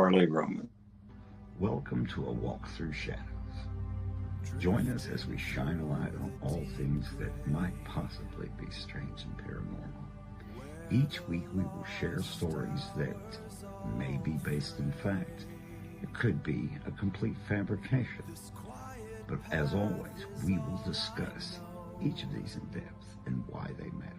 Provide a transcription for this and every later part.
Charlie Romans. Welcome to A Walk Through Shadows. Join us as we shine a light on all things that might possibly be strange and paranormal. Each week we will share stories that may be based in fact. It could be a complete fabrication. But as always, we will discuss each of these in depth and why they matter.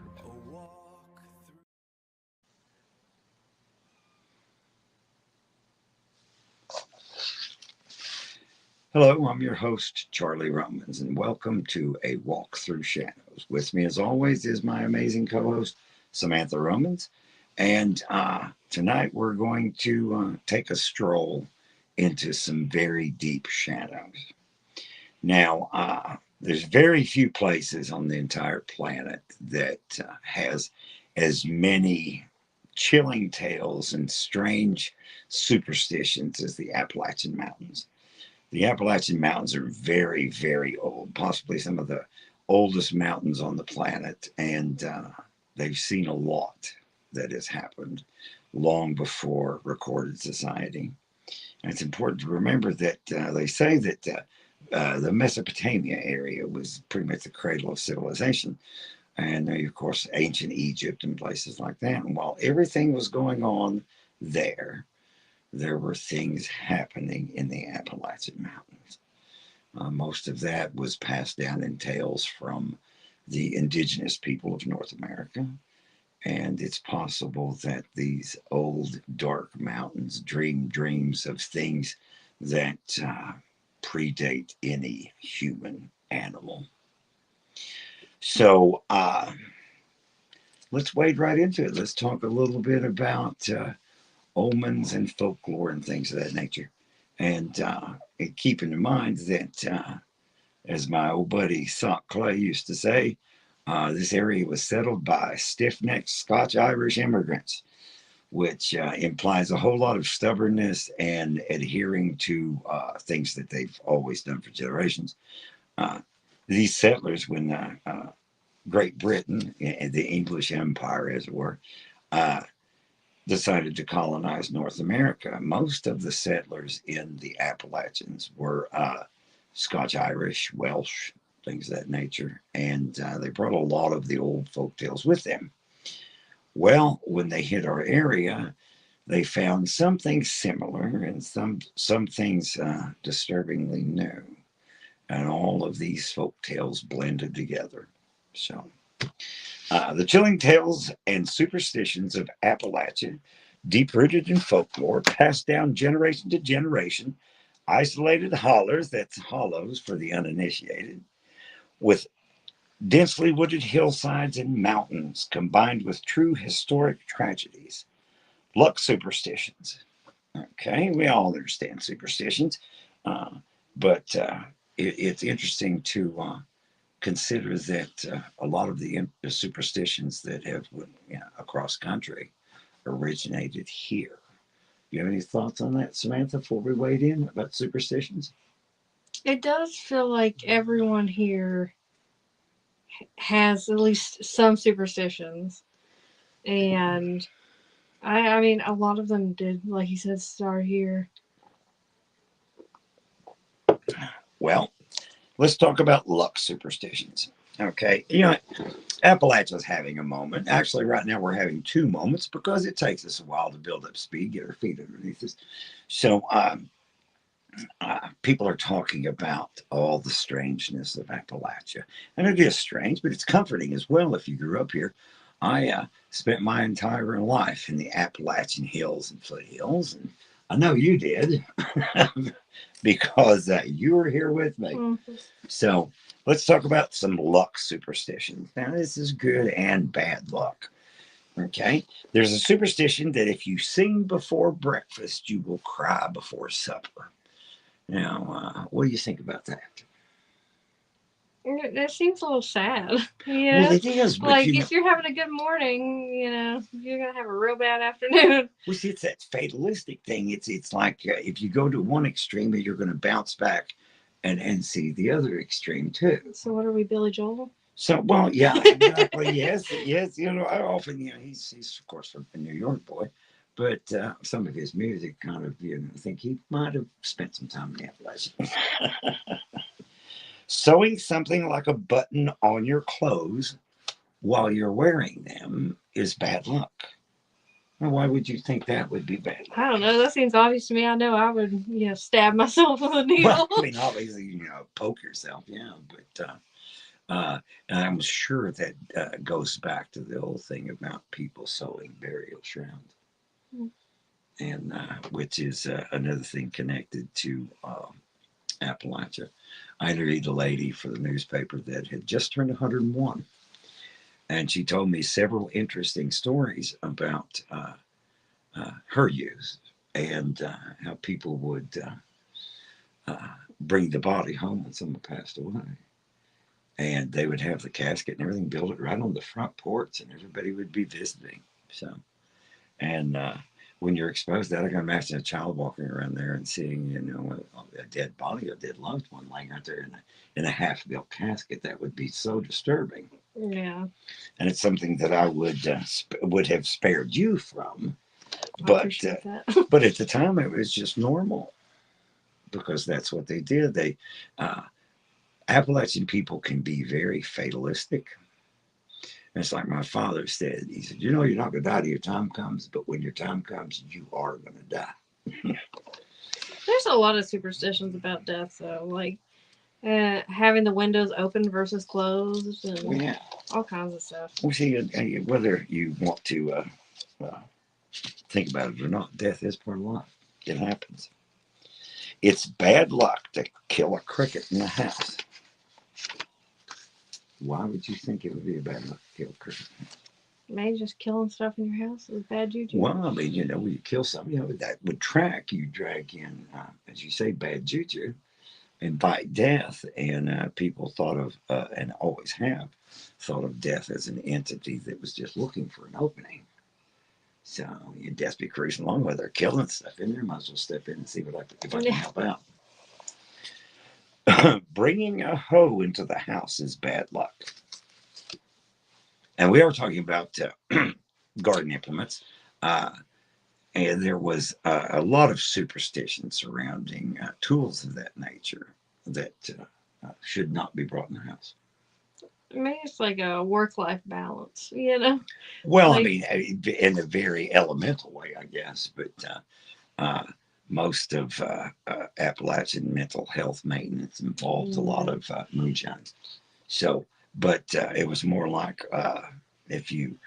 Hello, I'm your host, Charlie Romans, and welcome to A Walk Through Shadows. With me, as always, is my amazing co-host, Samantha Romans. And tonight we're going to take a stroll into some very deep shadows. Now, there's very few places on the entire planet that has as many chilling tales and strange superstitions as the Appalachian Mountains. The Appalachian Mountains are very, very old, possibly some of the oldest mountains on the planet, and they've seen a lot that has happened long before recorded society. And it's important to remember that they say that the Mesopotamia area was pretty much the cradle of civilization, and of course, ancient Egypt and places like that. And while everything was going on there were things happening in the Appalachian Mountains. Most of that was passed down in tales from the indigenous people of North America. And it's possible that these old, dark mountains dream dreams of things that predate any human animal. So let's wade right into it. Let's talk a little bit about omens and folklore and things of that nature. And keeping in mind that, as my old buddy Sock Clay used to say, this area was settled by stiff-necked Scotch-Irish immigrants, which implies a whole lot of stubbornness and adhering to things that they've always done for generations. These settlers, when Great Britain, the English Empire, as it were, decided to colonize North America, most of the settlers in the Appalachians were Scotch-Irish, Welsh, things of that nature, and they brought a lot of the old folk tales with them. Well, when they hit our area, they found something similar and some things disturbingly new, and all of these folk tales blended together. So the chilling tales and superstitions of Appalachia, deep-rooted in folklore, passed down generation to generation, isolated hollers, that's hollows for the uninitiated, with densely wooded hillsides and mountains, combined with true historic tragedies. Luck superstitions. Okay, we all understand superstitions, but it's interesting to consider that a lot of the superstitions that have across country originated here. You have any thoughts on that, Samantha, before we wade in about superstitions? It does feel like everyone here has at least some superstitions. And I mean, a lot of them did, like you said, start here. Well, let's talk about luck superstitions. Okay, Appalachia's having a moment. Actually, right now we're having two moments because it takes us a while to build up speed, get our feet underneath us. So people are talking about all the strangeness of Appalachia. And it is strange, but it's comforting as well if you grew up here. I spent my entire life in the Appalachian hills and foothills, and I know you did because you were here with me. Mm-hmm. So let's talk about some luck superstitions. Now, this is good and bad luck. Okay, there's a superstition that if you sing before breakfast, you will cry before supper. Now, what do you think about that? That seems a little sad. Yeah. Well, it is. But like, if you're having a good morning, you're going to have a real bad afternoon. Well, see, it's that fatalistic thing. It's like if you go to one extreme, you're going to bounce back and see the other extreme, too. So what are we, Billy Joel? So, well, yeah, exactly. yes. I often, he's of course a New York boy. But some of his music kind of, I think he might have spent some time in the Appalachians. Sewing something like a button on your clothes while you're wearing them is bad luck. Now, why would you think that would be bad luck? I don't know. That seems obvious to me. I know I would, stab myself with a needle. Well, I mean, obviously, poke yourself, yeah, but and I'm sure that goes back to the old thing about people sewing burial shrouds, and which is another thing connected to Appalachia. I interviewed a lady for the newspaper that had just turned 101, and she told me several interesting stories about her youth and how people would bring the body home when someone passed away. And they would have the casket and everything, build it right on the front porch, and everybody would be visiting. So, and when you're exposed to that, I can imagine a child walking around there and seeing, a dead body, a dead loved one laying out there in a half-built casket. That would be so disturbing. Yeah. And it's something that I would have spared you from, but but at the time it was just normal because that's what they did. Appalachian people can be very fatalistic. And it's like my father said. He said, you're not going to die till your time comes, but when your time comes, you are going to die. There's a lot of superstitions about death, though, like having the windows open versus closed, and all kinds of stuff. Well, see, whether you want to think about it or not, death is part of life. It happens. It's bad luck to kill a cricket in the house. Why would you think it would be a bad luck to kill a cricket? Maybe just killing stuff in your house is bad juju. Well, I mean, when you kill something, that would track. You drag in, as you say, bad juju, invite death, and people thought of, and always have, thought of death as an entity that was just looking for an opening. So you'd just be cruising along with her, killing stuff in there. Might as well step in and see if I can help out. Bringing a hoe into the house is bad luck. And we are talking about garden implements. And there was a lot of superstition surrounding tools of that nature that should not be brought in the house. Maybe it's like a work-life balance, Well, I mean, in a very elemental way, I guess. But most of Appalachian mental health maintenance involved a lot of moonshine. So, but it was more like if you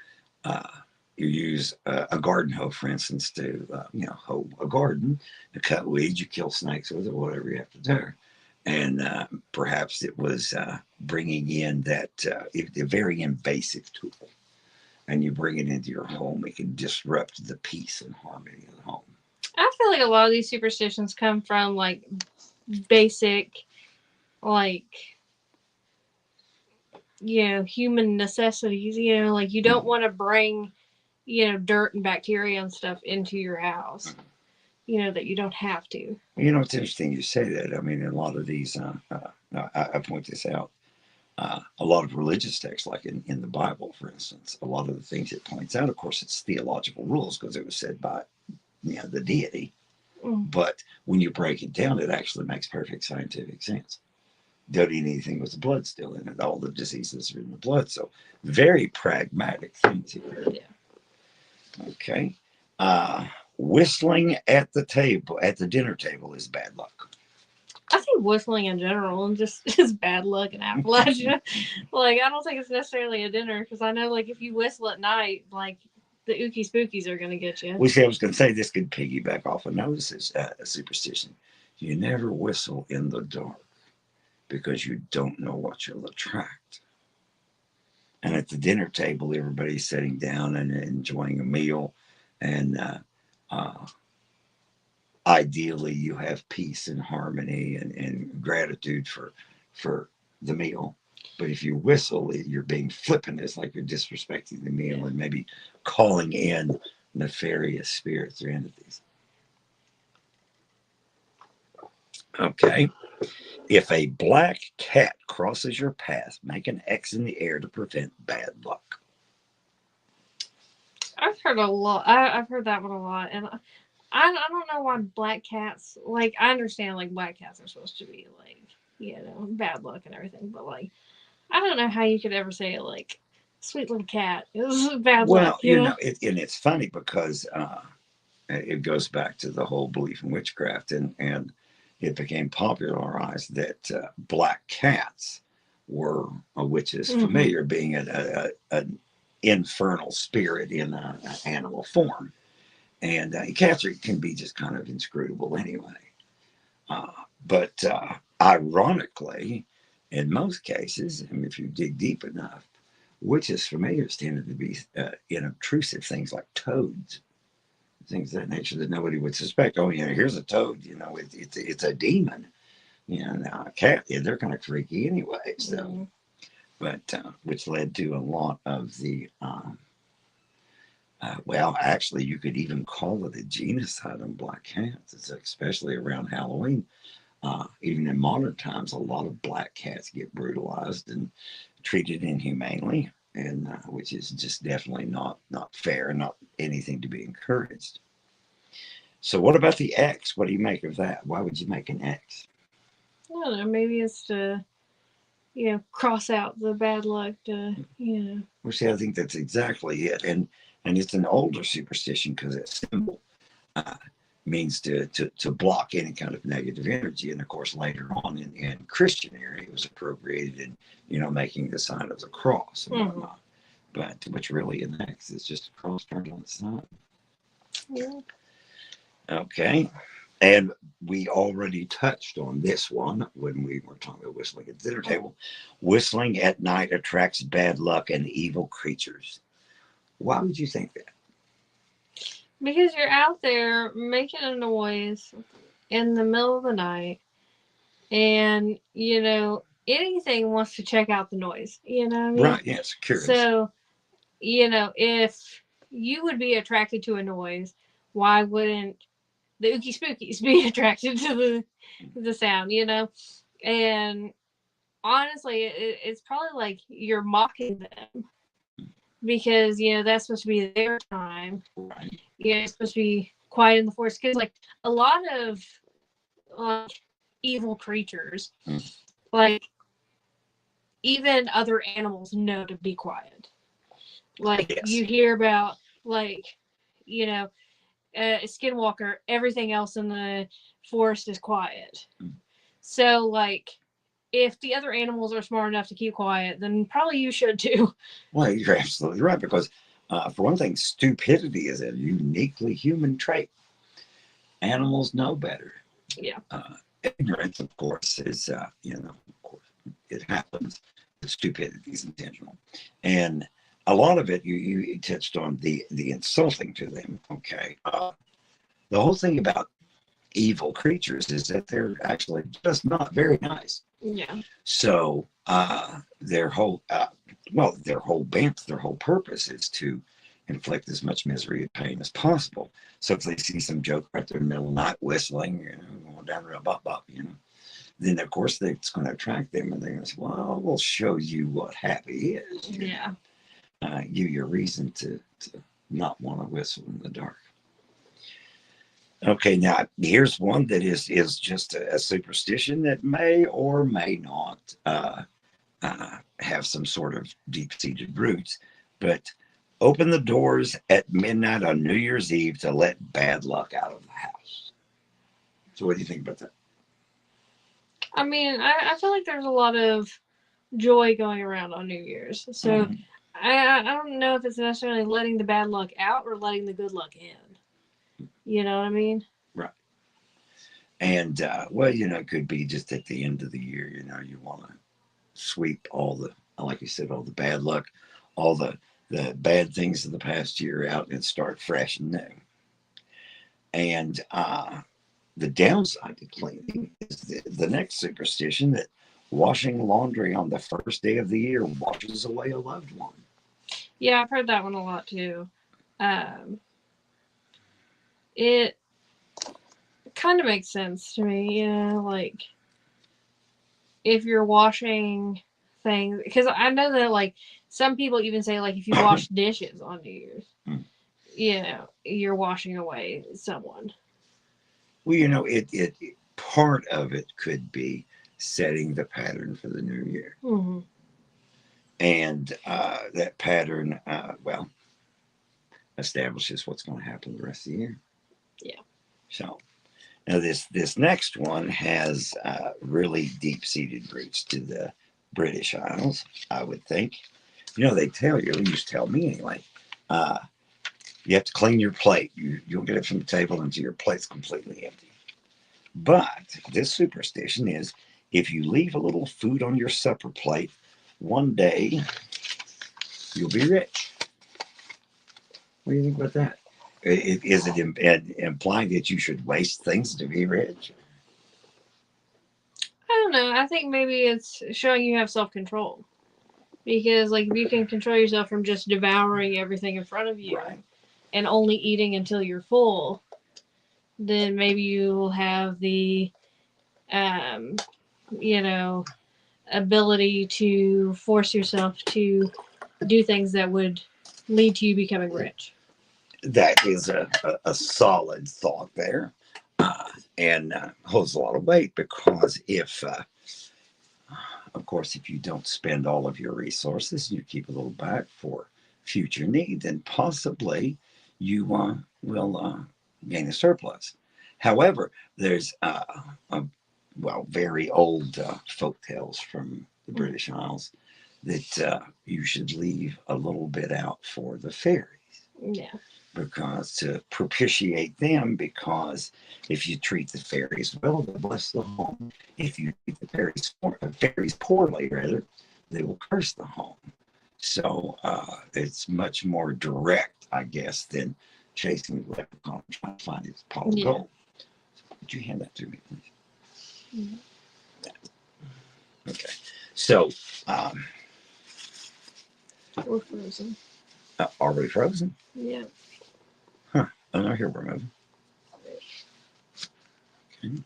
use a garden hoe, for instance, to hoe a garden, to cut weeds, you kill snakes with it, whatever you have to do. And perhaps it was bringing in that a very invasive tool, and you bring it into your home, it can disrupt the peace and harmony of the home. I feel like a lot of these superstitions come from like basic, like human necessities. Like you don't want to bring dirt and bacteria and stuff into your house. That you don't have to. It's interesting you say that. I mean, a lot of these, I point this out, a lot of religious texts, like in the Bible, for instance, a lot of the things it points out, of course, it's theological rules because it was said by the deity. But when you break it down, it actually makes perfect scientific sense. Don't eat anything with the blood still in it. All the diseases are in the blood. So very pragmatic things here. Yeah. Okay. Whistling at the dinner table is bad luck. I think whistling in general and just is bad luck in Appalachia. I don't think it's necessarily a dinner because I know, if you whistle at night, the ookie spookies are going to get you. Well, see, I was going to say this could piggyback off of notices, a superstition. You never whistle in the dark because you don't know what you'll attract. And at the dinner table, everybody's sitting down and enjoying a meal, and ideally you have peace and harmony and gratitude for the meal. But if you whistle, you're being flippant. It's like you're disrespecting the meal and maybe calling in nefarious spirits or entities. Okay. If a black cat crosses your path, make an X in the air to prevent bad luck. I've heard a lot. I've heard that one a lot, and I don't know why black cats. Like, I understand like black cats are supposed to be like, bad luck and everything, but like I don't know how you could ever say it like sweet little cat is bad luck. Well, and it's funny because it goes back to the whole belief in witchcraft, and it became popularized that black cats were a witch's familiar, being an infernal spirit in an animal form. And cats can be just kind of inscrutable anyway. But ironically, in most cases, and if you dig deep enough, witches' familiars tended to be inobtrusive things like toads, things of that nature that nobody would suspect. Oh, here's a toad. It's a demon. Now a cat, they're kind of freaky anyway. So, but which led to a lot of the. Well, actually, you could even call it a genocide on black cats. It's especially around Halloween. Even in modern times, a lot of black cats get brutalized and treated inhumanely, and which is just definitely not fair and not anything to be encouraged. So, what about the X? What do you make of that? Why would you make an X? I don't know. Maybe it's to cross out the bad luck. Well, see, I think that's exactly it, and it's an older superstition because that symbol means to block any kind of negative energy. And of course, later on in Christian era, it was appropriated in making the sign of the cross and whatnot. But which really in X is just a cross turned on its side. Yeah. Okay. And we already touched on this one when we were talking about whistling at the dinner table. Whistling at night attracts bad luck and evil creatures. Why would you think that? Because you're out there making a noise in the middle of the night, and anything wants to check out the noise. You know what I mean? Right. Yes. Curious. So, if you would be attracted to a noise, why wouldn't the Ookie Spookies be attracted to the sound? And honestly, it's probably like you're mocking them because that's supposed to be their time. Right. It's supposed to be quiet in the forest because like a lot of evil creatures, like even other animals know to be quiet. Like Yes. you hear about like a skinwalker, everything else in the forest is quiet. So like if the other animals are smart enough to keep quiet, then probably you should too. Well, you're absolutely right because for one thing, stupidity is a uniquely human trait. Animals know better. Yeah. Ignorance, of course, is of course, it happens. Stupidity is intentional, and a lot of it you touched on the insulting to them. Okay, the whole thing about evil creatures is that they're actually just not very nice. Yeah. So their whole bent, their whole purpose is to inflict as much misery and pain as possible. So if they see some joke right there in the middle of the night whistling, going down the road, bop bop, then of course it's going to attract them, and they're going to say, "Well, we'll show you what happy is." Yeah. Give you a reason to not want to whistle in the dark. Okay, now here's one that is just a superstition that may or may not have some sort of deep-seated roots, but open the doors at midnight on New Year's Eve to let bad luck out of the house. So what do you think about that? I mean, I feel like there's a lot of joy going around on New Year's. So I don't know if it's necessarily letting the bad luck out or letting the good luck in. You know what I mean? Right. And, it could be just at the end of the year, you want to sweep all the, like you said, all the bad luck, all the bad things of the past year out and start fresh and new. And the downside to cleaning is the next superstition that washing laundry on the first day of the year washes away a loved one. Yeah, I've heard that one a lot too. It kind of makes sense to me, like if you're washing things, because I know that like some people even say like if you wash dishes on New Year's, you're washing away someone. Well, you know, it part of it could be setting the pattern for the new year, Mm-hmm. and that pattern, well, establishes what's going to happen the rest of the year. Yeah. So now this next one has really deep seated roots to the British Isles, I would think. You know, they tell you, they used to tell me anyway. Uh, you have to clean your plate. You'll get it from the table until your plate's completely empty. But this superstition is if you leave a little food on your supper plate, one day you'll be rich. What do you think about that? Is it implying that you should waste things to be rich? I don't know. I think maybe it's showing you have self control. Because, like, if you can control yourself from just devouring everything in front of you Right. and only eating until you're full, then maybe you'll have the, um, you know, ability to force yourself to do things that would lead to you becoming rich. That is a solid thought there, uh, and holds a lot of weight because if, of course, if you don't spend all of your resources, you keep a little back for future need, then possibly you will gain a surplus. However, there's a, well, very old folk tales from the British Isles that you should leave a little bit out for the fairies Yeah. because to propitiate them, because if you treat the fairies well, they'll bless the home. If you treat the fairies poorly, rather, they will curse the home. So it's much more direct, I guess, than chasing the leprechaun trying to find his pot of Yeah. gold. Would you hand that to me, please? Mhm. Okay. So, um, We're frozen. are we frozen? Yeah. Huh. Oh, no, here we're moving. Okay.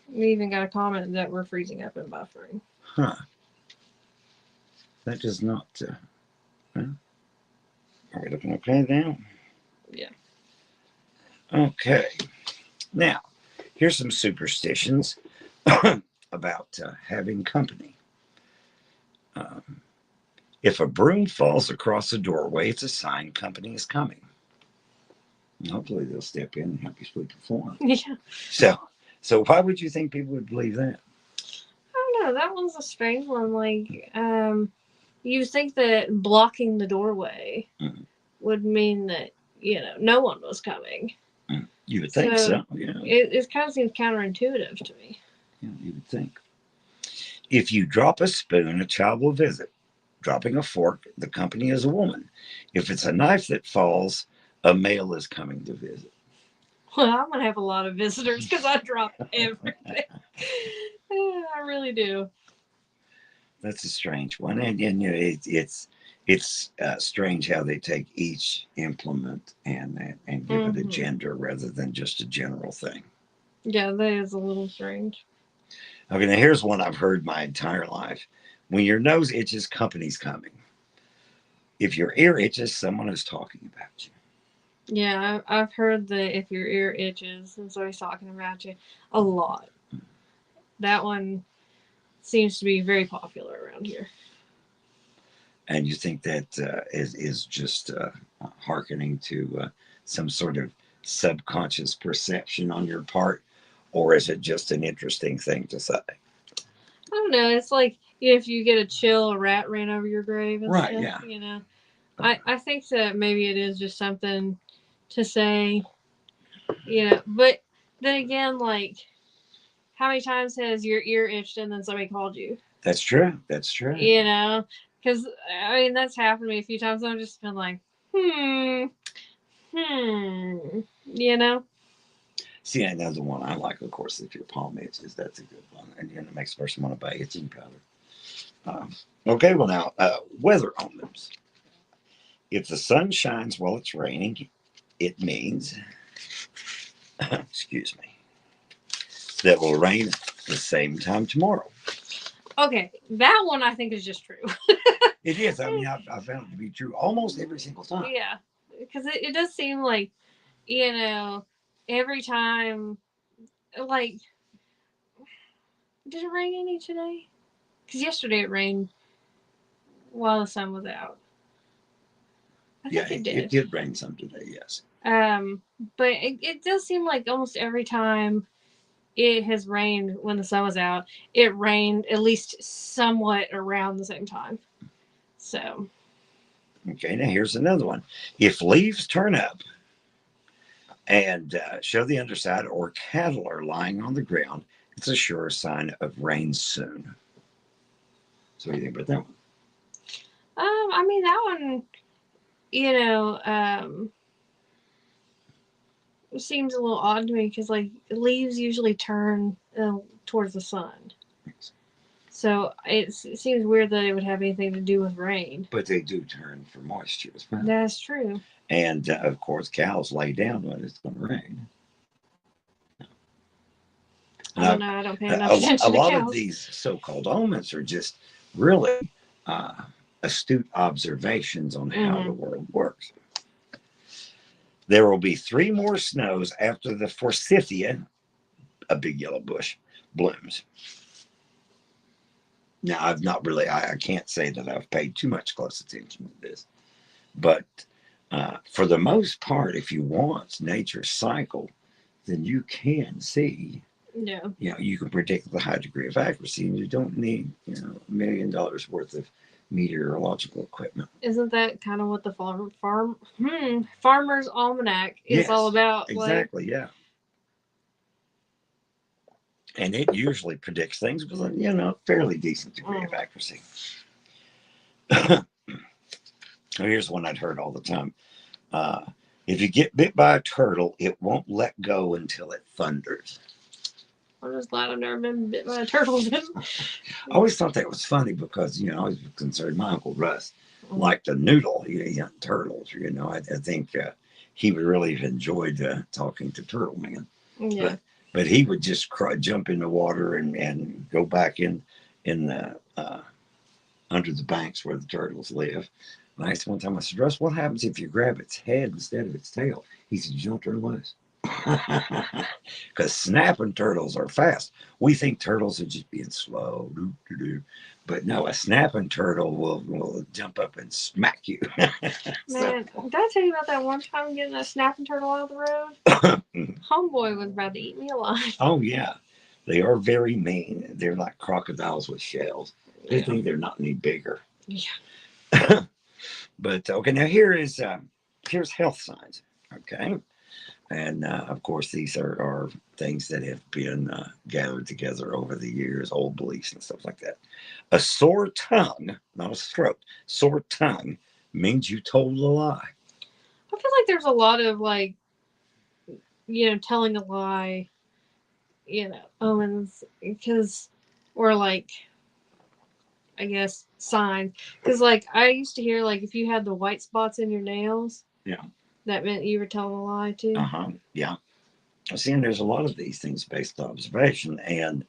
We even got a comment that we're freezing up and buffering. Huh. That does not. Well, are we looking okay now? Yeah. Okay. Now, here's some superstitions about having company. Um, if a broom falls across a doorway, it's a sign company is coming. Hopefully, they'll step in and help you sweep the floor. Yeah. So, so why would you think people would believe that? I don't know. That one's a strange one. Like, you think that blocking the doorway Mm, would mean that, no one was coming. you would think So so. Yeah, it kind of seems counterintuitive to me. yeah, you would think. If you drop a spoon, a child will visit. Dropping a fork, the company is a woman. If it's a knife that falls, a male is coming to visit. Well, I'm going to have a lot of visitors because I drop everything. I really do. That's a strange one, and you know, it's strange how they take each implement and give it a Hmm. gender rather than just a general thing. Yeah, that is a little strange. Okay, now here's one I've heard my entire life. When your nose itches, company's coming. If your ear itches, someone is talking about you. Yeah, I've heard that if your ear itches and somebody's talking about you a lot. That one seems to be very popular around here. And you think that is just hearkening to some sort of subconscious perception on your part, or is it just an interesting thing to say? I don't know. It's like if you get a chill, a rat ran over your grave and Right, stuff. yeah. I think that maybe it is just something to say. But then again, like, how many times has your ear itched and then somebody called you? That's true. That's true. Because I mean that's happened to me a few times. I've just been like, hmm, hmm, you know. See, another one I like, of course, if your palm itches, that's a good one. And it makes a person want to buy itching powder. Okay, well, now, weather omens. If the sun shines while it's raining, it means, excuse me, that will rain at the same time tomorrow. Okay, that one I think is just true. It is. I mean, I've found it to be true almost every single time. Yeah, because it does seem like, you know, every time, like, did it rain any today? Because yesterday it rained while the sun was out. I Yeah, think it did rain some today, yes. But it does seem like almost every time it has rained when the sun was out, it rained at least somewhat around the same time. So, Okay, now here's another one. If leaves turn up and show the underside or cattle are lying on the ground, it's a sure sign of rain soon. So what do you think about that one? I mean that one, you know, seems a little odd to me because like leaves usually turn towards the sun. So it seems weird that it would have anything to do with rain. But they do turn for moisture as well. That's true. And of course, cows lay down when it's going to rain. I don't know. I don't pay enough attention a to lot cows. of these so-called omens are just really uh, astute observations on how the world works. There will be 3 more snows after the forsythia, a big yellow bush, blooms. Now, I've not really, I can't say that I've paid too much close attention to this, but for the most part, if you want nature's cycle, then you can see. Yeah. You know, you can predict with a high degree of accuracy, and you don't need, you know, $1 million worth of meteorological equipment. Isn't that kind of what the Farmer's Almanac is all about? Exactly, yeah. And it usually predicts things with a, you know, fairly decent degree of accuracy. Here's one I'd heard all the time. If you get bit by a turtle, it won't let go until it thunders. I'm just glad I've never been bit by a turtle. I always thought that was funny because, you know, I was concerned my Uncle Russ liked a noodle. He hunt turtles, you know. I think he would really have enjoyed talking to Turtle Man. Yeah. But he would just jump in the water and go back in the under the banks where the turtles live. And I asked one time, I said, Russ, what happens if you grab its head instead of its tail? He said, you don't turn loose. Because snapping turtles are fast. We think turtles are just being slow, but no, a snapping turtle will jump up and smack you. Man, did I tell you about that one time getting a snapping turtle out of the road? Homeboy was about to eat me alive. Oh yeah, they are very mean. They're like crocodiles with shells. They think they're not any bigger. Yeah. But okay, now here's health signs. Okay. And of course, these are things that have been gathered together over the years, old beliefs and stuff like that. A sore tongue, not a throat, sore tongue means you told a lie. I feel like there's a lot of like, you know, telling a lie, you know, omens, because, or like, I guess, signs. Because like, I used to hear like if you had the white spots in your nails, yeah, that meant you were telling a lie too. Yeah. See, and there's a lot of these things based on observation, and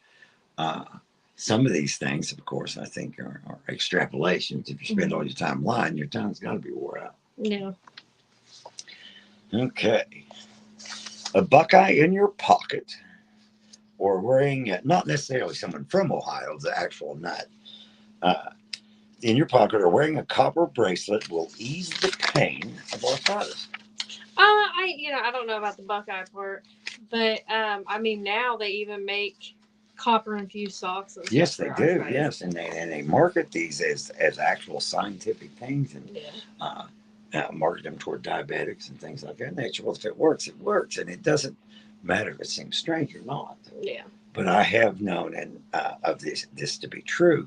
some of these things, of course, I think are extrapolations. If you spend all your time lying, your tongue's got to be wore out. Yeah. Okay. A buckeye in your pocket, or wearing, not necessarily someone from Ohio, the actual nut, in your pocket, or wearing a copper bracelet will ease the pain of arthritis. I don't know about the buckeye part, but I mean now they even make copper infused socks. And yes, they do. arthritis. Yes, and they market these as actual scientific things, and market them toward diabetics and things like that. Nature, well, if it works, it works, and it doesn't matter if it seems strange or not. Yeah. But I have known of this to be true,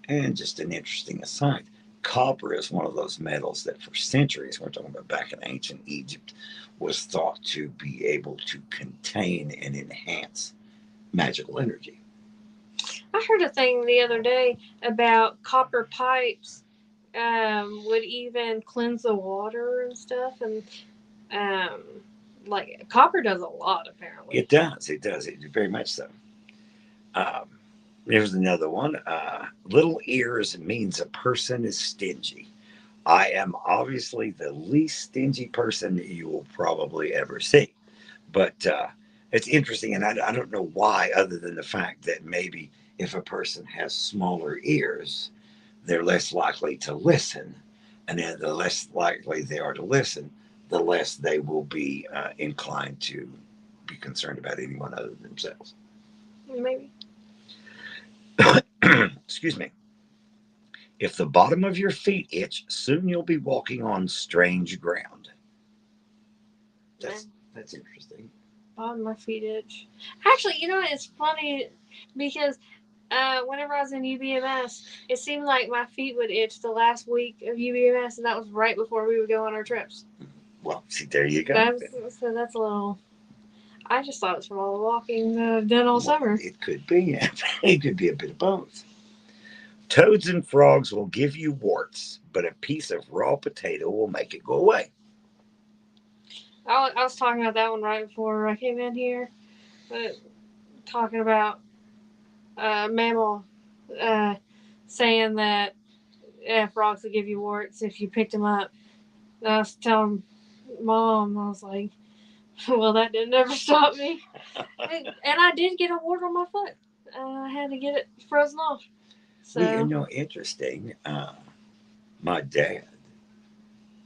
and just an interesting aside. Copper is one of those metals that for centuries, we're talking about back in ancient Egypt, was thought to be able to contain and enhance magical energy. I heard a thing the other day about copper pipes would even cleanse the water and stuff, and like copper does a lot apparently. It does. It very much so. There's another one. Little ears means a person is stingy. I am obviously the least stingy person that you will probably ever see. But it's interesting, and I don't know why, other than the fact that maybe if a person has smaller ears, they're less likely to listen. And then the less likely they are to listen, the less they will be inclined to be concerned about anyone other than themselves. Maybe. Excuse me. If the bottom of your feet itch, soon you'll be walking on strange ground. That's that's interesting. Oh, my feet itch. Actually, you know what? It's funny because whenever I was in UBMS, it seemed like my feet would itch the last week of UBMS, and that was right before we would go on our trips. Well, see, there you go. So that's a little. I just thought it was from all the walking I've done all summer. It could be. It could be a bit of both. Toads and frogs will give you warts, but a piece of raw potato will make it go away. I was talking about that one right before I came in here. Talking about mammal saying that frogs will give you warts if you picked them up. And I was telling Mom, I was like, well, that didn't ever stop me. And I did get a wart on my foot. I had to get it frozen off. So, well, you know, interesting. My dad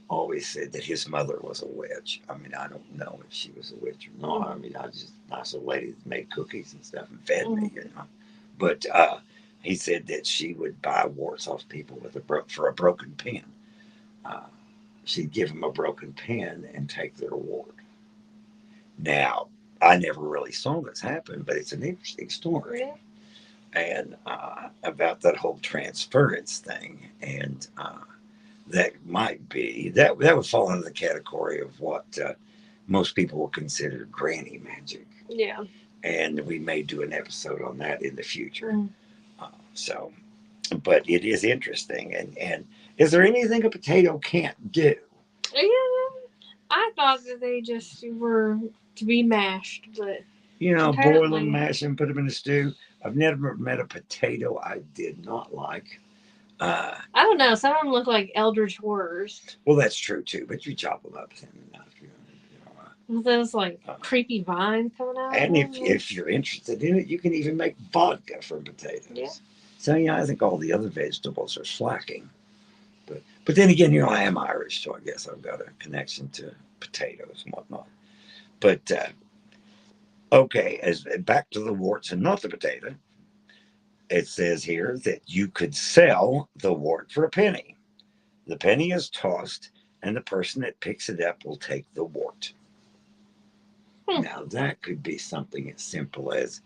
always said that his mother was a witch. I mean, I don't know if she was a witch or not. I mean, I was just a nice old lady that made cookies and stuff and fed me, you know. But he said that she would buy warts off people with for a broken pen. Uh, she'd give them a broken pen and take their wart. Now, I never really saw this happen, but it's an interesting story. yeah. And about that whole transference thing. And that might be, that would fall into the category of what most people will consider granny magic. Yeah. And we may do an episode on that in the future. Mm. So, but it is interesting. And is there anything a potato can't do? Yeah. I thought that they just were to be mashed, but You know, boil apparently, them, mash them, put them in a stew. I've never met a potato I did not like. I don't know. Some of them look like eldritch horrors. Well, that's true too. But you chop them up thin enough, With those like creepy vines coming out. And if you're interested in it, you can even make vodka from potatoes. Yeah. So yeah, I think all the other vegetables are slacking. But then again, you know, I am Irish, so I guess I've got a connection to potatoes and whatnot. But okay, as back to the warts and not the potato. It says here that you could sell the wart for a penny. The penny is tossed, and the person that picks it up will take the wart. Now, that could be something as simple as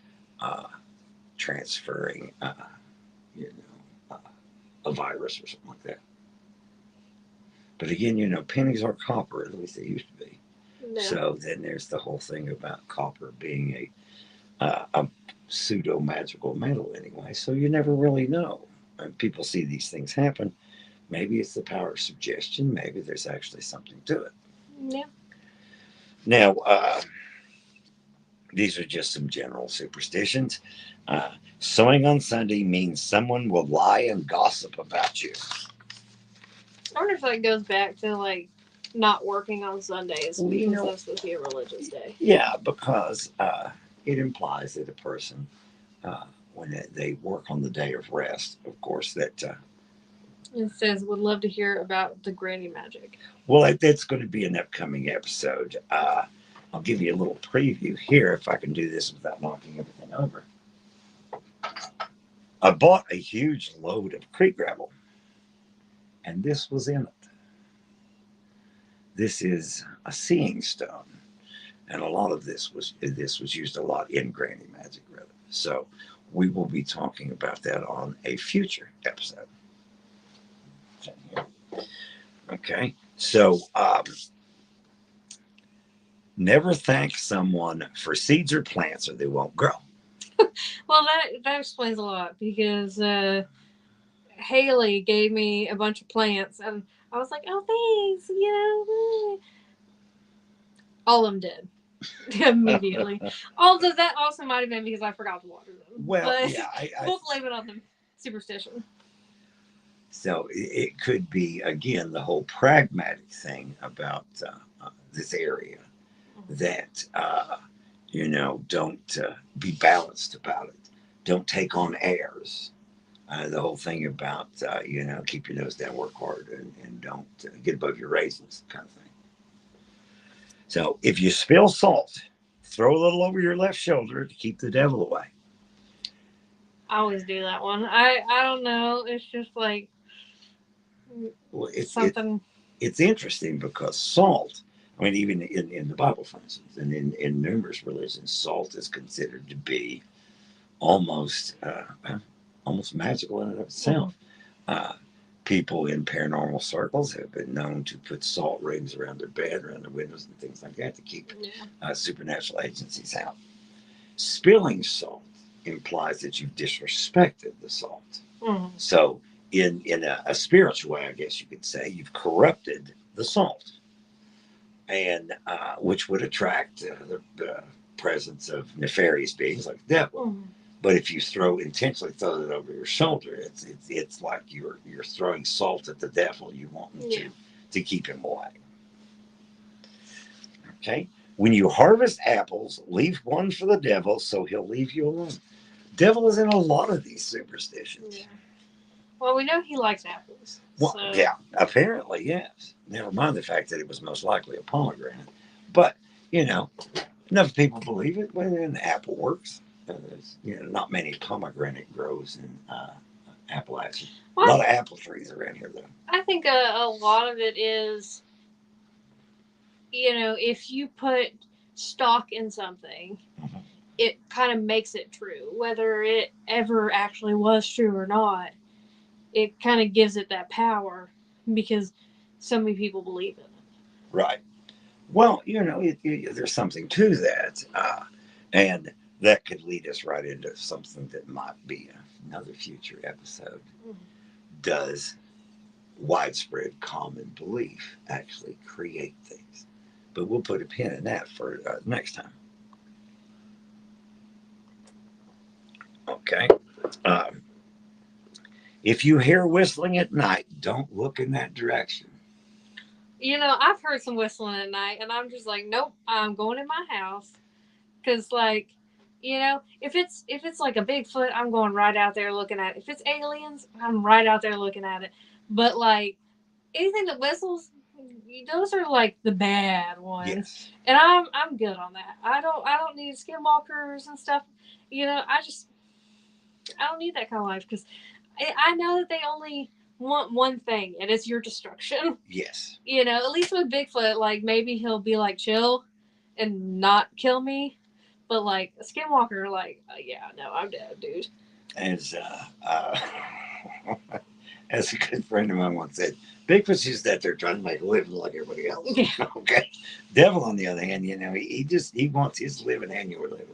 transferring, you know, a virus or something like that. But again, you know, pennies are copper, at least they used to be. No. So then there's the whole thing about copper being a pseudo magical metal anyway. So you never really know. And people see these things happen. Maybe it's the power of suggestion. Maybe there's actually something to it. Yeah. Now, these are just some general superstitions. Sewing on Sunday means someone will lie and gossip about you. I wonder if that goes back to like not working on Sundays Well, because that's supposed to be a religious day. Yeah, because it implies that a person, when they work on the day of rest, of course, that. It says, would love to hear about the granny magic. Well, that's going to be an upcoming episode. I'll give you a little preview here if I can do this without knocking everything over. I bought a huge load of creek gravel, and this was in it. This is a seeing stone, and a lot of this was used a lot in granny magic, rather. So we will be talking about that on a future episode. Okay, so never thank someone for seeds or plants or they won't grow. Well, that explains a lot because Haley gave me a bunch of plants and I was like, oh, thanks, you know. All of them did immediately. Although that also might have been because I forgot to water them. Well, but yeah, we'll blame it on the superstition. So it could be, again, the whole pragmatic thing about this area that, don't be balanced about it. Don't take on airs. The whole thing about, keep your nose down, work hard, and don't get above your raisins, kind of thing. So if you spill salt, throw a little over your left shoulder to keep the devil away. I always do that one. I don't know. It's just like Well, something. it's interesting because salt, I mean, even in the Bible, for instance, and in numerous religions, salt is considered to be almost almost magical in and of itself. Uh, People in paranormal circles have been known to put salt rings around their bed, around their windows, and things like that to keep supernatural agencies out. Spilling salt implies that you've disrespected the salt. So, in a spiritual way, I guess you could say, you've corrupted the salt, and which would attract the presence of nefarious beings like the devil. But if you intentionally throw it over your shoulder, it's like you're throwing salt at the devil. You want him to keep him away. Okay. When you harvest apples, leave one for the devil, so he'll leave you alone. Devil is in a lot of these superstitions. Yeah. Well, we know he likes apples. Well, so. yeah, apparently, yes. Never mind the fact that it was most likely a pomegranate. But, enough people believe it. Well, an apple works. There's, not many pomegranate grows in Appalachia. A lot of apple trees around here, though. I think a lot of it is, if you put stock in something, it kind of makes it true. Whether it ever actually was true or not, it kind of gives it that power because so many people believe in it. Right. Well, there's something to that. And that could lead us right into something that might be another future episode. Does widespread common belief actually create things? But we'll put a pin in that for next time. Okay. If you hear whistling at night, don't look in that direction. I've heard some whistling at night, and I'm just like, nope, I'm going in my house. Because, like, if it's like a Bigfoot, I'm going right out there looking at it. If it's aliens, I'm right out there looking at it. But, like, anything that whistles, those are like the bad ones. Yes. And I'm good on that. I don't need skinwalkers and stuff. I don't need that kind of life because I know that they only want one thing, and it's your destruction. Yes. At least with Bigfoot, like, maybe he'll be like chill and not kill me. But like a skinwalker, like, yeah, no, I'm dead, dude. As as a good friend of mine once said, Bigfoot's just out there trying to make a living like everybody else. Yeah. Okay. Devil, on the other hand, he wants his living and your living.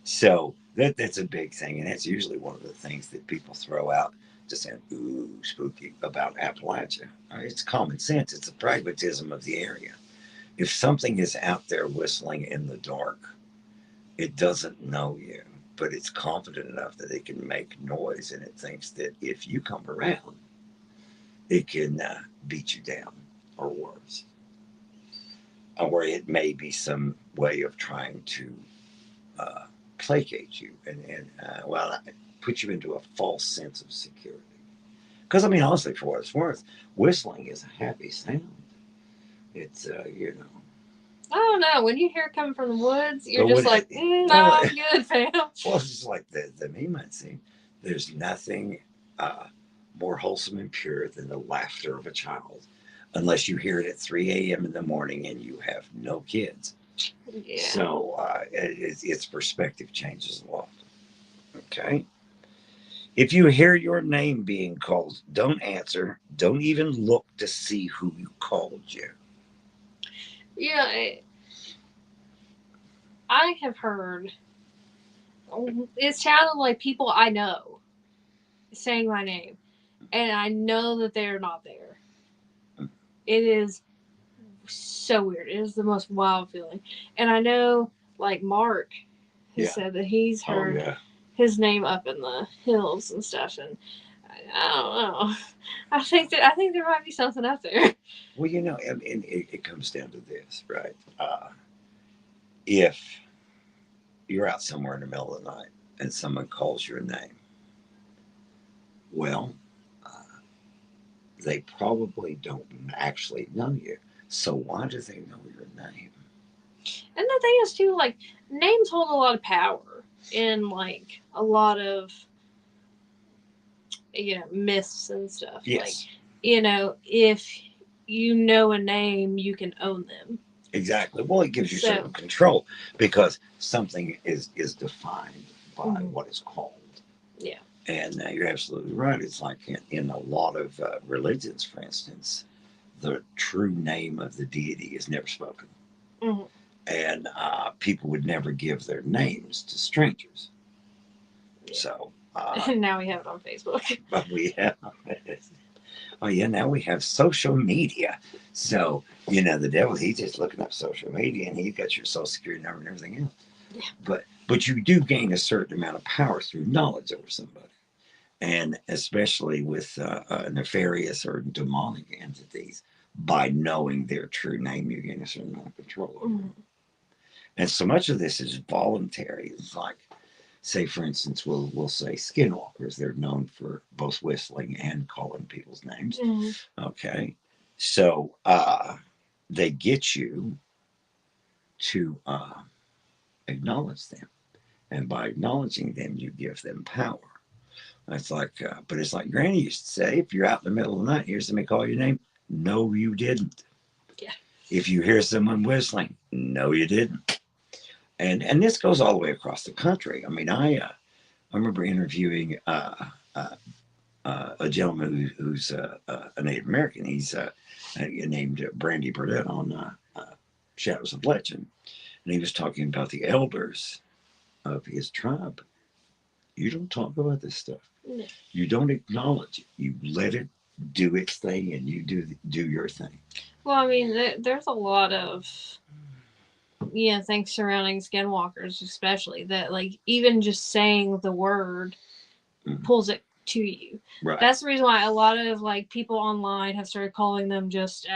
So that's a big thing, and that's usually one of the things that people throw out to say, ooh, spooky about Appalachia. It's common sense. It's a pragmatism of the area. If something is out there whistling in the dark, it doesn't know you, but it's confident enough that it can make noise, and it thinks that if you come around, it can beat you down or worse. Or it may be some way of trying to placate you and put you into a false sense of security. Because, honestly, for what it's worth, whistling is a happy sound. It's, I don't know. When you hear it coming from the woods, you're just like, no, I'm good, fam. Well, it's just like the meme I'd seen. There's nothing more wholesome and pure than the laughter of a child, unless you hear it at 3 a.m. in the morning and you have no kids. Yeah. So its perspective changes a lot. Okay. If you hear your name being called, don't answer. Don't even look to see who called you. Yeah, I have heard. It sounded like people I know saying my name, and I know that they are not there. It is so weird. It is the most wild feeling, and I know, like, Mark has said that he's heard his name up in the hills and stuff, and I don't know. I think there might be something out there. Well, and it comes down to this, right? If you're out somewhere in the middle of the night and someone calls your name, well, uh, they probably don't actually know you. So why do they know your name? And the thing is too, like, names hold a lot of power in like a lot of myths and stuff. Like, Yes, if you know a name, you can own them. exactly. Well, it gives you So, certain control because something is defined by mhm, what is called. yeah. And you're absolutely right. It's like in a lot of religions, for instance, the true name of the deity is never spoken. Hmm. And people would never give their names to strangers. Yeah. So, And now we have it on Facebook. but we have, oh yeah, now we have social media. So, the devil, he's just looking up social media and he got your social security number and everything else. Yeah. But you do gain a certain amount of power through knowledge over somebody. And especially with nefarious or demonic entities, by knowing their true name, you gain a certain amount of control over them. And so much of this is voluntary. It's like, say, for instance, we'll say skinwalkers. They're known for both whistling and calling people's names. Hmm. Okay, so they get you to acknowledge them, and by acknowledging them, you give them power. It's like, but it's like Granny used to say: if you're out in the middle of the night, hear somebody call your name, no, you didn't. Yeah. If you hear someone whistling, no, you didn't. And this goes all the way across the country. I mean, I remember interviewing a gentleman who's a Native American. He's named Brandy Burdett on Shadows of Legend, and he was talking about the elders of his tribe. You don't talk about this stuff. No. You don't acknowledge it. You let it do its thing, and you do your thing. Well, I mean, there's a lot of things surrounding skinwalkers, especially that, like, even just saying the word pulls it to you. Right. That's the reason why a lot of like people online have started calling them just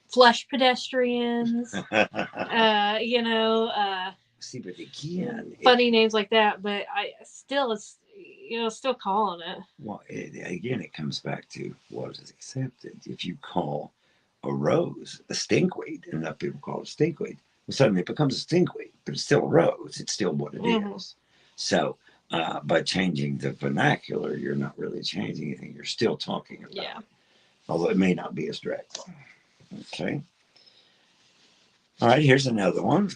flesh pedestrians. See, but again, funny names like that. But it's still calling it. Well, again, it comes back to what is accepted. If you call a rose a stinkweed, and enough people call it stinkweed, well, suddenly it becomes a stinkweed, but it's still a rose. It's still what it is. So, by changing the vernacular, you're not really changing anything. You're still talking about it, although it may not be as direct. Okay. All right, here's another one.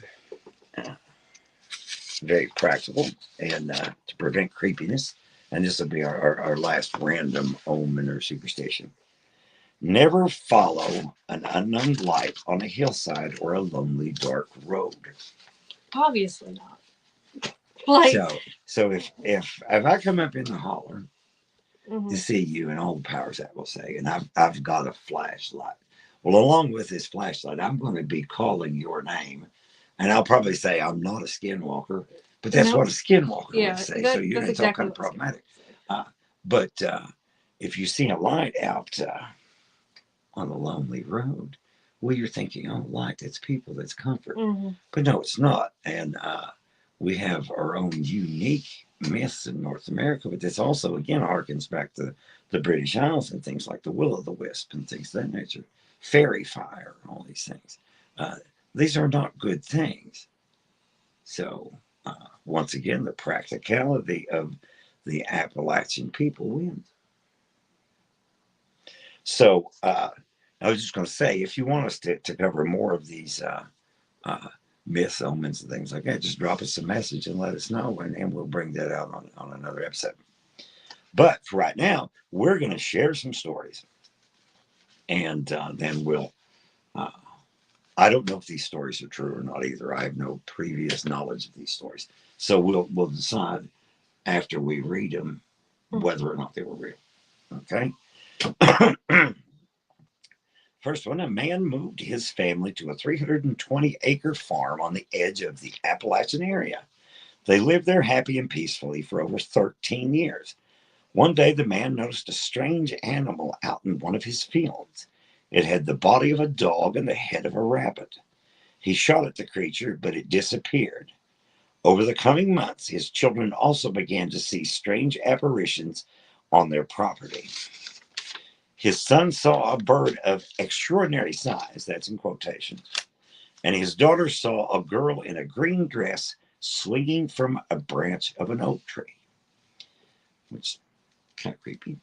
Very practical and to prevent creepiness. And this will be our last random omen or superstition. Never follow an unknown light on a hillside or a lonely, dark road. Obviously not. Like, so if I come up in the holler to see you and all the powers that will say, and I've got a flashlight. Well, along with this flashlight, I'm going to be calling your name, and I'll probably say I'm not a skinwalker, but that's what a skinwalker would say. So it's exactly all kind of problematic. But if you see a light out on a lonely road, well, you're thinking, oh, light, that's people, that's comfort. But no, it's not. And we have our own unique myths in North America, but this also, again, harkens back to the British Isles and things like the will-o'-the-wisp and things of that nature, fairy fire, and all these things. These are not good things. So, once again, the practicality of the Appalachian people wins. So, I was just going to say, if you want us to cover more of these myths, omens, and things like that, just drop us a message and let us know, and we'll bring that out on another episode. But for right now, we're going to share some stories. And then we'll, I don't know if these stories are true or not either. I have no previous knowledge of these stories. So we'll decide after we read them whether or not they were real. Okay? First one, a man moved his family to a 320-acre farm on the edge of the Appalachian area. They lived there happy and peacefully for over 13 years. One day, the man noticed a strange animal out in one of his fields. It had the body of a dog and the head of a rabbit. He shot at the creature, but it disappeared. Over the coming months, his children also began to see strange apparitions on their property. His son saw a bird of extraordinary size, that's in quotation, and his daughter saw a girl in a green dress swinging from a branch of an oak tree, which is kind of creepy.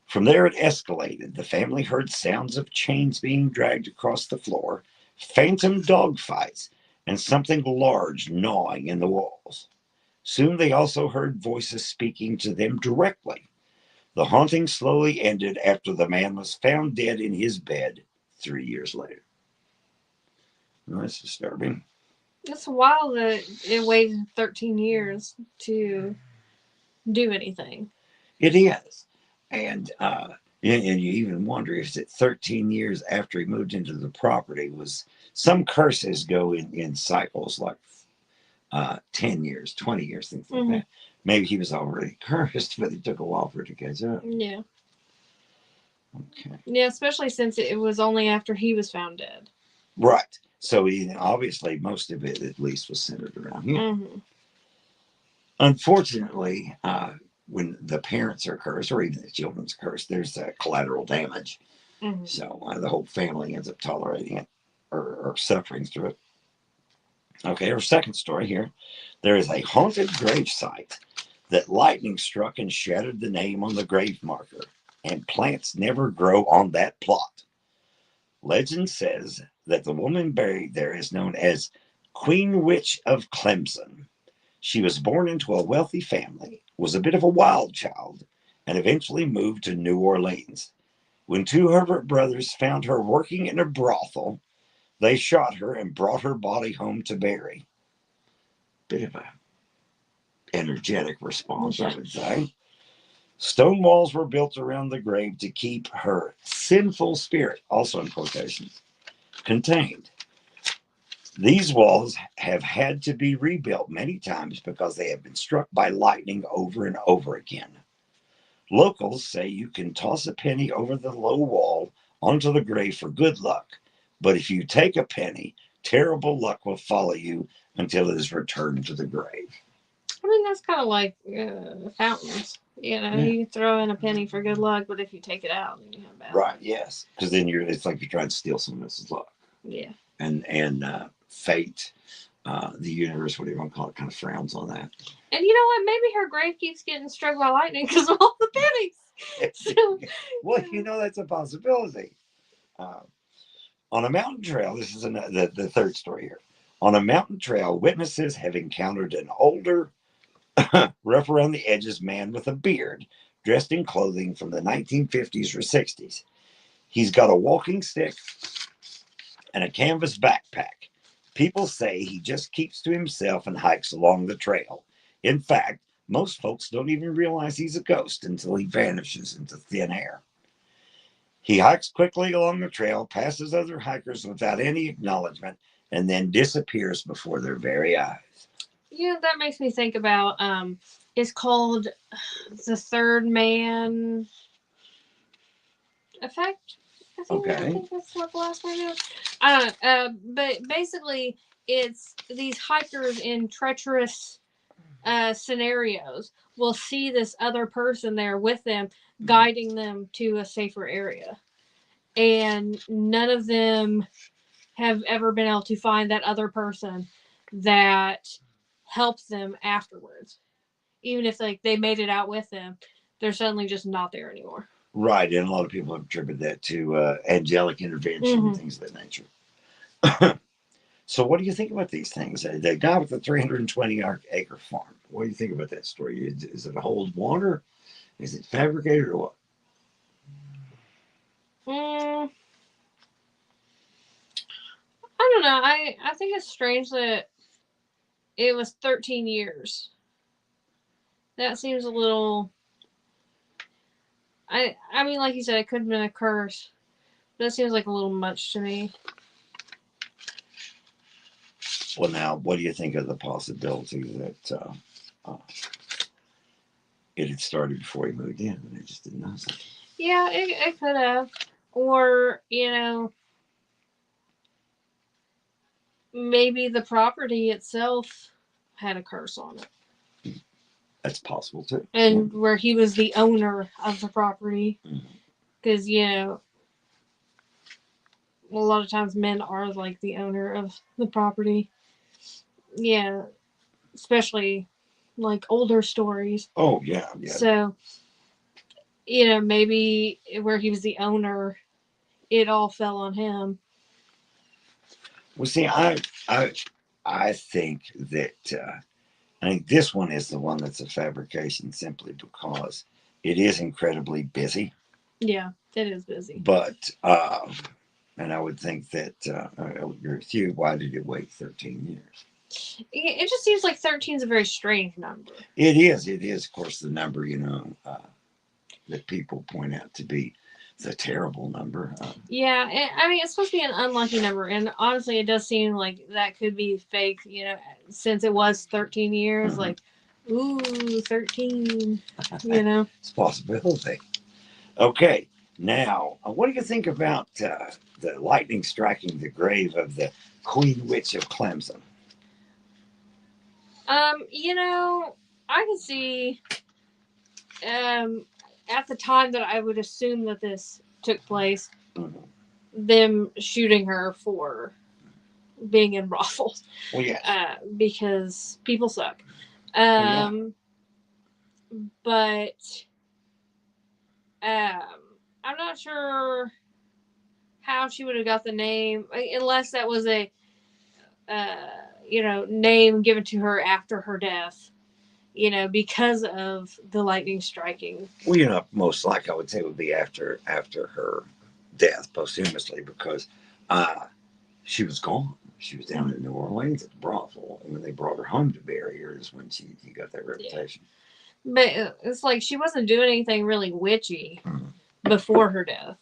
From there, it escalated. The family heard sounds of chains being dragged across the floor, phantom dog fights, and something large gnawing in the walls. Soon they also heard voices speaking to them directly. The haunting slowly ended after the man was found dead in his bed 3 years later. Well, that's disturbing. It's wild that it waited 13 years to do anything. It is. And you even wonder if it 13 years after he moved into the property was some curses go in cycles like 10 years, 20 years, things like that. Maybe he was already cursed, but it took a while for it to catch up. Yeah. Okay. Yeah, especially since it was only after he was found dead. Right. So obviously most of it at least was centered around him. Unfortunately, when the parents are cursed, or even the children's cursed, there's collateral damage. So the whole family ends up tolerating it or suffering through it. Okay, our second story here. There is a haunted grave site that lightning struck and shattered the name on the grave marker, and plants never grow on that plot. Legend says that the woman buried there is known as Queen Witch of Clemson. She was born into a wealthy family, was a bit of a wild child, and eventually moved to New Orleans. When two of her brothers found her working in a brothel, they shot her and brought her body home to bury. Bit of a energetic response, I would say. Stone walls were built around the grave to keep her sinful spirit, also in quotations, contained. These walls have had to be rebuilt many times because they have been struck by lightning over and over again. Locals say you can toss a penny over the low wall onto the grave for good luck, but if you take a penny, terrible luck will follow you until it is returned to the grave. I mean, that's kind of like fountains. You know, you throw in a penny for good luck, but if you take it out, then you have bad luck. Right, yes. Because then it's like you're trying to steal someone else's luck. Yeah. And fate, the universe, whatever you want to call it, kind of frowns on that. And you know what? Maybe her grave keeps getting struck by lightning because of all the pennies. So, well, that's a possibility. On a mountain trail, this is the third story here. On a mountain trail, witnesses have encountered an older, rough around the edges man with a beard, dressed in clothing from the 1950s or 60s. He's got a walking stick and a canvas backpack. People say he just keeps to himself and hikes along the trail. In fact, most folks don't even realize he's a ghost until he vanishes into thin air. He hikes quickly along the trail, passes other hikers without any acknowledgement, and then disappears before their very eyes. Yeah, that makes me think about it's called the Third Man Effect. I think that's what the last name is. But basically, it's these hikers in treacherous scenarios will see this other person there with them, guiding them to a safer area. And none of them have ever been able to find that other person that helps them afterwards. Even if they made it out with them, they're suddenly just not there anymore. Right, and a lot of people have attributed that to angelic intervention and things of that nature. So what do you think about these things? The guy with the 320-acre farm, what do you think about that story? Is it a hold water? Is it fabricated or what? I don't know. I think it's strange that it was 13 years. That seems a little... I mean, like you said, it could have been a curse. That seems like a little much to me. Well, now, what do you think of the possibility that it had started before he moved in, and they just didn't know something. Yeah, it could have. Or, maybe the property itself had a curse on it. That's possible too. And where he was the owner of the property. Mhm. Because, a lot of times men are like the owner of the property. Yeah, especially like older stories. Oh yeah, yeah. So, maybe where he was the owner, it all fell on him. Well, see, I think that I think this one is the one that's a fabrication simply because it is incredibly busy. Yeah, it is busy. But and I would think that I would agree with you. Why did it wait 13 years? It just seems like 13 is a very strange number. It is. It is, of course, the number that people point out to be the terrible number. Yeah, I mean, it's supposed to be an unlucky number, and honestly, it does seem like that could be fake. Since it was 13 years, like, ooh, 13. It's a possibility. Okay, now, what do you think about the lightning striking the grave of the Queen Witch of Clemson? I can see, at the time that I would assume that this took place, Mhm. them shooting her for being in brothels. Well, yes. Because people suck. Yeah. But I'm not sure how she would have got the name, unless that was a name given to her after her death. Because of the lightning striking. Well, most likely I would say it would be after her death posthumously because she was gone. She was down in New Orleans at the brothel, and when they brought her home to bury her is when she got that reputation. Yeah. But it's like she wasn't doing anything really witchy before her death.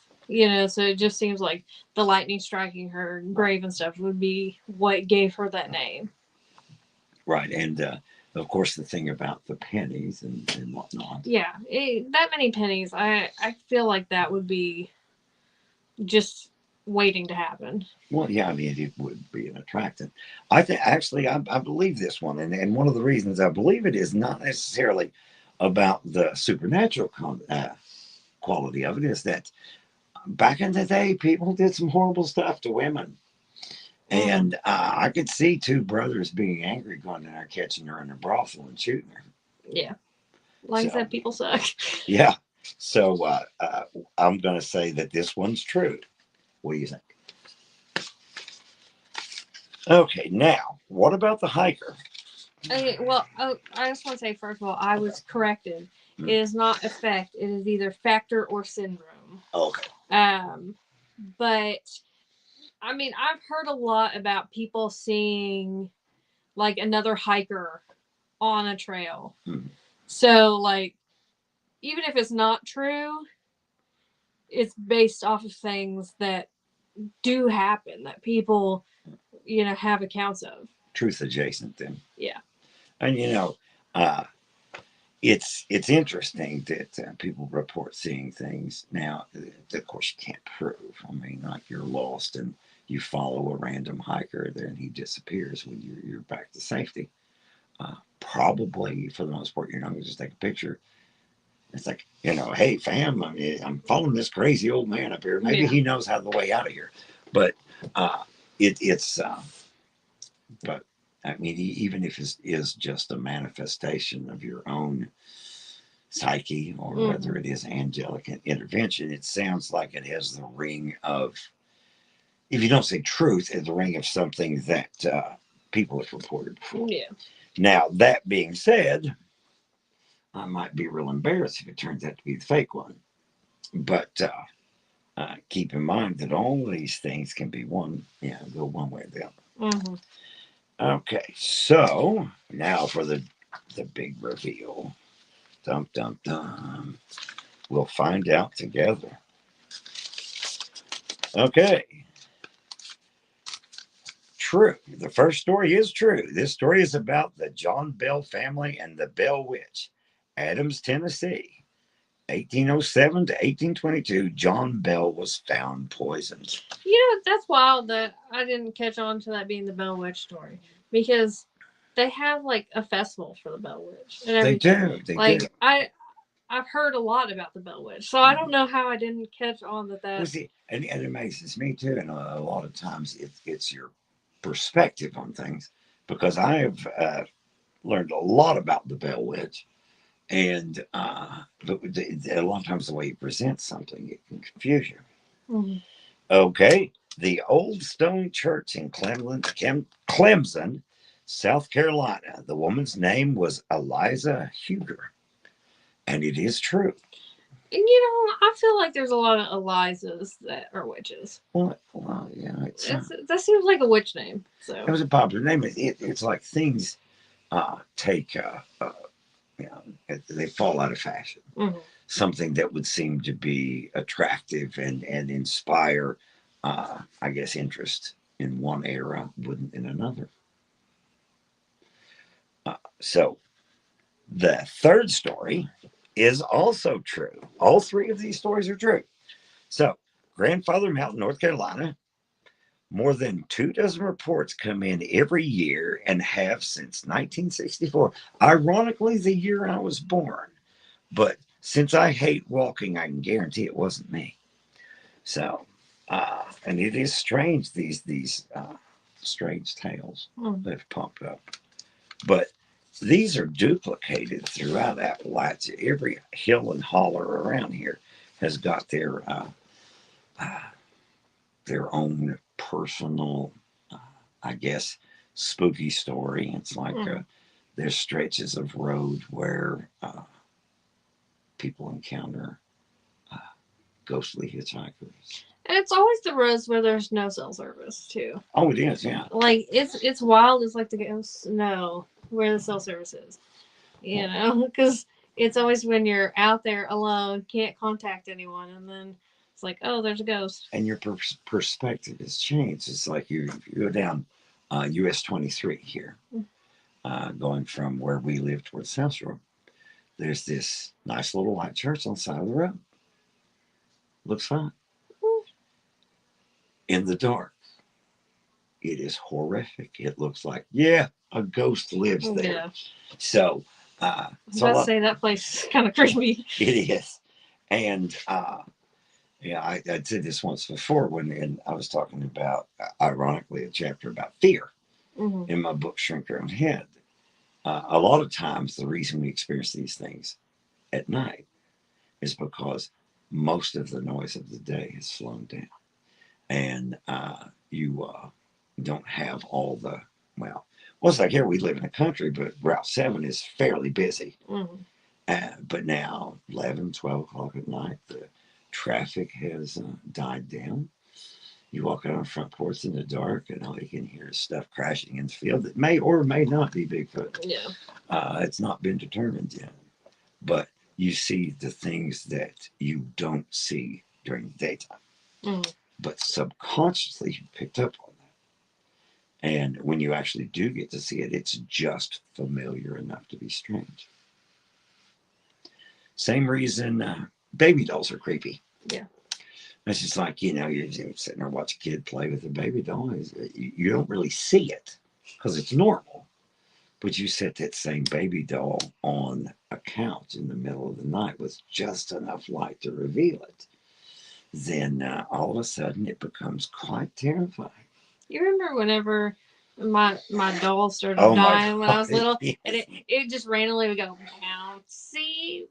So it just seems like the lightning striking her grave and stuff would be what gave her that name. Right, and of course the thing about the pennies and whatnot. Yeah, that many pennies, I feel like that would be just waiting to happen. Well, yeah, I mean, it would be an attractant. I think actually, I believe this one, and one of the reasons I believe it is not necessarily about the supernatural quality of it, is that back in the day, people did some horrible stuff to women. And I could see two brothers being angry, going in there, catching her in a brothel and shooting her. Yeah. Like I said, people suck. Yeah. So I'm going to say that this one's true. What do you think? Okay, now, what about the hiker? I just want to say, first of all, I was corrected. It is not effect. It is either factor or syndrome. Okay. But, I mean, I've heard a lot about people seeing, like, another hiker on a trail. So, like, even if it's not true, it's based off of things that do happen that people, have accounts of. Truth adjacent, then. Yeah. And it's interesting that people report seeing things. Now, of course, you can't prove. I mean, like you're lost and you follow a random hiker there and he disappears when you're back to safety. Probably, for the most part, you're not going to just take a picture. It's like, hey, fam, I'm following this crazy old man up here. Maybe he knows how the way out of here. But but I mean, even if it is just a manifestation of your own psyche or whether it is angelic intervention, it sounds like it has the ring of, if you don't say truth, it's the ring of something that people have reported before. Yeah. Now, that being said, I might be real embarrassed if it turns out to be the fake one. But keep in mind that all these things can be go one way or the other. Okay, so now for the big reveal. Dum, dum, dum. We'll find out together. Okay. True. The first story is true. This story is about the John Bell family and the Bell Witch. Adams, Tennessee, 1807 to 1822, John Bell was found poisoned. You know, that's wild that I didn't catch on to that being the Bell Witch story, because they have like a festival for the Bell Witch and They everything. do, they Like do. I've heard a lot about the Bell Witch, so I don't know how I didn't catch on that. Well, see, and it amazes me too. And a lot of times it's your perspective on things, because I have learned a lot about the Bell Witch, and but a lot of times the way you present something, it can confuse you. Mhm. Okay, the Old Stone Church in Clemson, South Carolina. The woman's name was Eliza Huger, and it is true. And you know, I feel like there's a lot of Elizas that are witches. Well, yeah, That seems like a witch name. it So was a popular name. It's like things take, you know, they fall out of fashion. mhm. Something that would seem to be attractive and inspire, I guess, interest in one era wouldn't in another. So the third story is also true. All three of these stories are true. So, Grandfather Mountain, North Carolina, more than 2 dozen reports come in every year and have since 1964. Ironically, the year I was born. But since I hate walking, I can guarantee it wasn't me. So, and it is strange, these strange tales Mhm. that have popped up. But these are duplicated throughout Appalachia. Every hill and holler around here has got uh, their own personal, uh, I guess, spooky story. It's like Mhm. there's stretches of road where people encounter uh, ghostly hitchhikers. And it's always the roads where there's no cell service too. Oh, it is, yeah. Like it's wild. It's like the ghosts know where the cell service is. You Well, know, because it's always when you're out there alone, can't contact anyone, and then it's like, oh, there's a ghost. and your perspective has changed. It's like you go down US 23 here, going from where we live towards South Shore. There's this nice little white church on the side of the road. Looks fine. In the dark, it is horrific. It looks like, yeah, a ghost lives there. Yeah, So, I was so about to say that place is kind of creepy. it is. And yeah, I said this once before when I was talking about, ironically, a chapter about fear Mm-hmm. in my book, Shrink Your Own Head. A lot of times, the reason we experience these things at night is because most of the noise of the day has slowed down, and you don't have all the, well, it's like here we live in the country, but Route 7 is fairly busy. Mm-hmm. But now, 11, 12 o'clock at night, the traffic has died down. You walk out on the front porch in the dark, and all you can hear is stuff crashing in the field that may or may not be Bigfoot. Yeah. It's not been determined yet. But you see the things that you don't see during the daytime. Mm-hmm. But subconsciously, you picked up on that. And when you actually do get to see it, it's just familiar enough to be strange. Same reason baby dolls are creepy. Yeah. It's just like, you're sitting there watch a kid play with a baby doll. You don't really see it because it's normal. But you set that same baby doll on a couch in the middle of the night with just enough light to reveal it. Then all of a sudden it becomes quite terrifying. You remember whenever my doll started Oh my dying when I God. was little, Yes. and it just randomly would go bouncy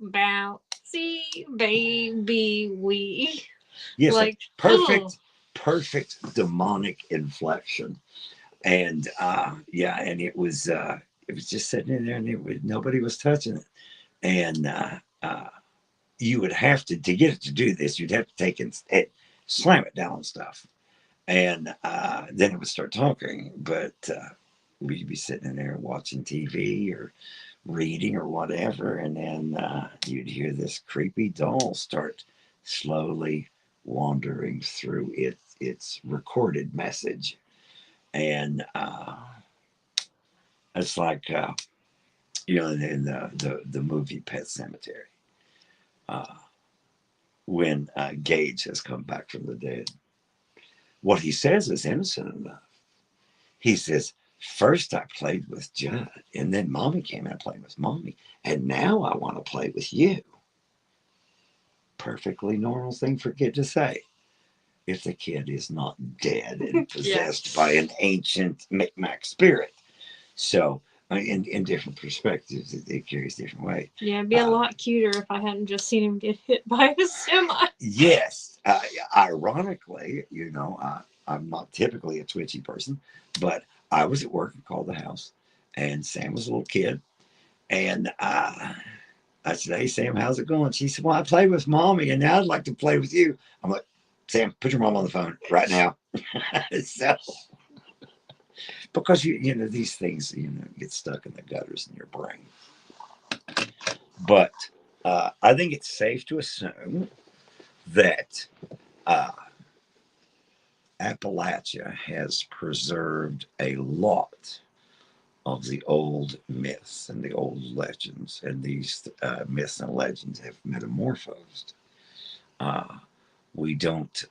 baby wee. Yes, Like perfect demonic inflection. And yeah, and it was just sitting in there, and nobody was touching it. And you would have to get it to do this, you'd have to take it, slam it down on stuff, and then it would start talking. But we'd be sitting in there watching TV or reading or whatever, and then you'd hear this creepy doll start slowly wandering through its recorded message, and it's like in the movie Pet Cemetery, uh, when Gage has come back from the dead, what he says is innocent enough. He says, "First I played with Judd, and then Mommy came and I played with Mommy, and now I want to play with you." Perfectly normal thing for a kid to say, if the kid is not dead and possessed by an ancient Micmac spirit. So, in different perspectives, it carries different weight. Yeah, it'd be a lot cuter if I hadn't just seen him get hit by a semi. Yes. Ironically, I'm not typically a twitchy person, but I was at work and called the house, and Sam was a little kid, and I said, "Hey, Sam, how's it going?" She said, "Well, I played with Mommy, and now I'd like to play with you." I'm like, "Sam, put your mom on the phone right now." So, because these things get stuck in the gutters in your brain. But I think it's safe to assume that Appalachia has preserved a lot of the old myths and the old legends, and these myths and legends have metamorphosed. We don't.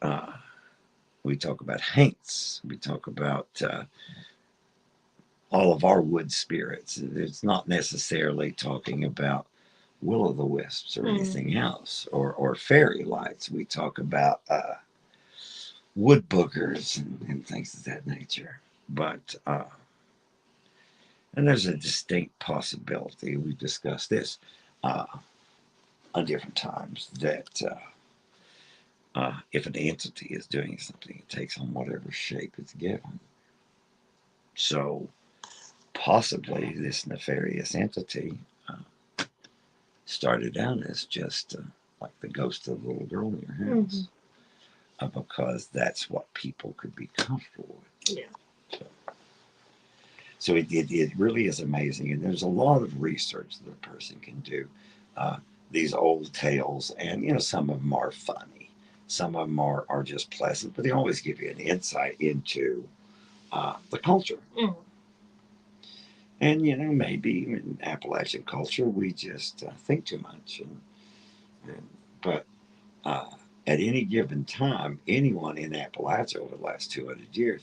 We talk about haints. We talk about all of our wood spirits. It's not necessarily talking about will-o'-the-wisps or anything else, or fairy lights. We talk about wood boogers and things of that nature. But and there's a distinct possibility. We've discussed this on different times that if an entity is doing something, it takes on whatever shape it's given. So possibly this nefarious entity started out as just like the ghost of the little girl in your house, because that's what people could be comfortable with. Yeah. So it really is amazing, and there's a lot of research that a person can do. These old tales, and some of them are funny, some of them are just pleasant, but they always give you an insight into the culture. And maybe in Appalachian culture we just think too much, but at any given time, anyone in Appalachia over the last 200 years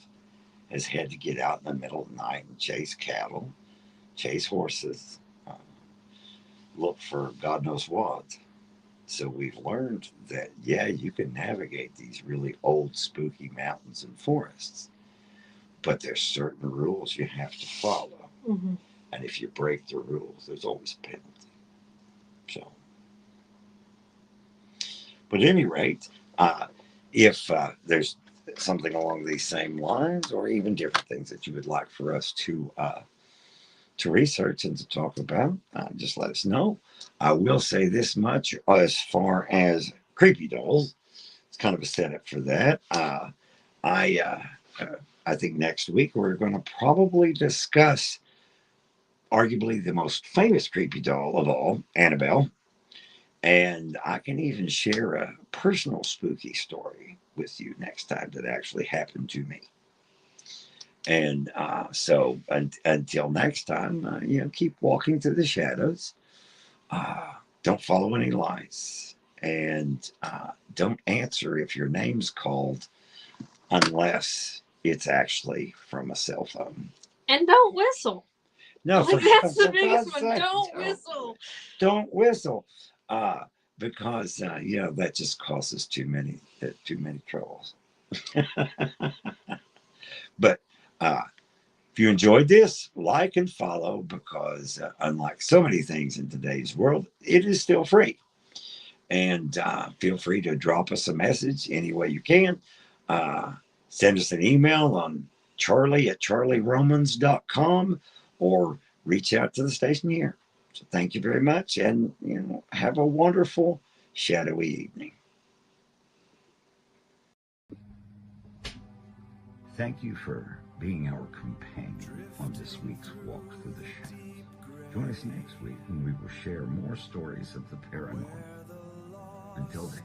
has had to get out in the middle of the night and chase cattle, chase horses, look for God knows what. So we've learned that, yeah, you can navigate these really old, spooky mountains and forests, but there's certain rules you have to follow. And if you break the rules, there's always a penalty. So, but at any rate, if there's something along these same lines, or even different things that you would like for us to research and to talk about, just let us know. I will say this much as far as creepy dolls. It's kind of a setup for that. I think next week we're going to probably discuss arguably the most famous creepy doll of all, Annabelle. And I can even share a personal spooky story with you next time that actually happened to me. And so until next time, keep walking through the shadows. Don't follow any lies. And don't answer if your name's called unless it's actually from a cell phone. And don't whistle. No, that's the biggest one. Don't whistle. Don't whistle. Because that just causes too many troubles. But if you enjoyed this, like and follow, because unlike so many things in today's world, it is still free. And feel free to drop us a message any way you can. Send us an email on charlie@charlieromans.com, or reach out to the station here. So thank you very much, and have a wonderful shadowy evening. Thank you for being our companion on this week's Walk Through the Shadows. Join us next week when we will share more stories of the paranormal. Until then.